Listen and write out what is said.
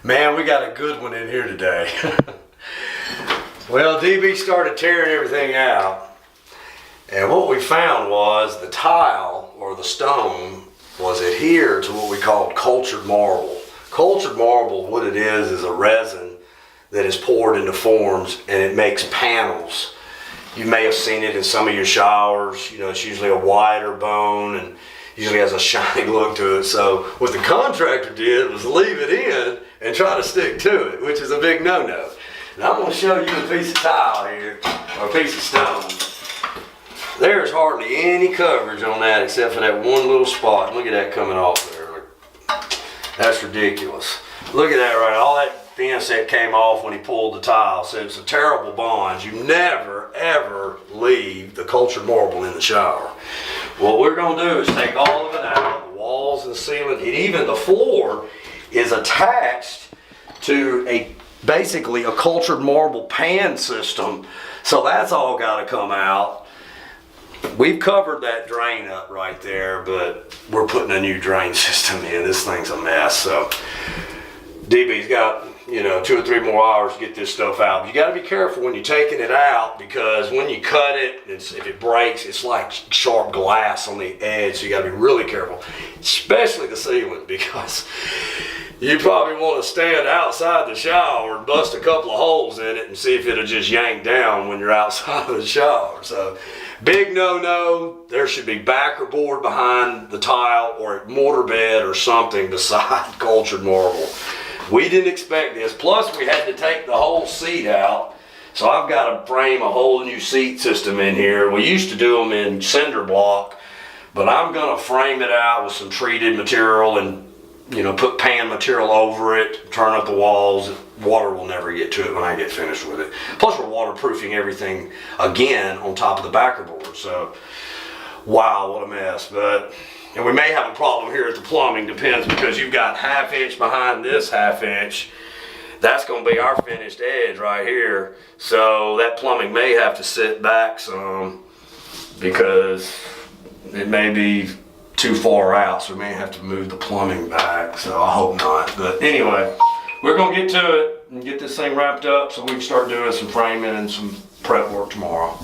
Man, we got a good one in here today. Well, DB started tearing everything out, and what we found was the tile or the stone was adhered to what we called cultured marble. Cultured marble, what it is a resin that is poured into forms and it makes panels. You may have seen it in some of your showers. You know, it's usually a wider bone and usually has a shiny look to it. So what the contractor did was leave it in and try to stick to it, which is a big no-no. And I'm going to show you a piece of tile here, or a piece of stone. There's hardly any coverage on that except for that one little spot. Look at that coming off there. That's ridiculous. Look at that, right? All that thin set came off when he pulled the tile. So it's a terrible bond. You never, ever leave the cultured marble in the shower. What we're going to do is take all of it out, the walls and the ceiling, and even the floor is attached to basically a cultured marble pan system. So that's all got to come out. We've covered that drain up right there, but we're putting a new drain system in. This thing's a mess. So DB's got, 2 or 3 more hours to get this stuff out. You got to be careful when you're taking it out, because when you cut it, if it breaks, it's like sharp glass on the edge. So you got to be really careful, especially the ceiling, because you probably want to stand outside the shower and bust a couple of holes in it and see if it'll just yank down when you're outside of the shower. So big no-no. There should be backer board behind the tile or a mortar bed or something beside cultured marble. We didn't expect this. Plus we had to take the whole seat out. So I've got to frame a whole new seat system in here. We used to do them in cinder block, but I'm going to frame it out with some treated material and put pan material over it, turn up the walls. Water will never get to it when I get finished with it. Plus we're waterproofing everything again on top of the backer board. So, wow, what a mess. And we may have a problem here at the plumbing, depends, because you've got 1/2 inch behind this 1/2 inch. That's going to be our finished edge right here. So that plumbing may have to sit back some because it may be too far out, so we may have to move the plumbing back. So I hope not. But anyway, we're going to get to it and get this thing wrapped up so we can start doing some framing and some prep work tomorrow.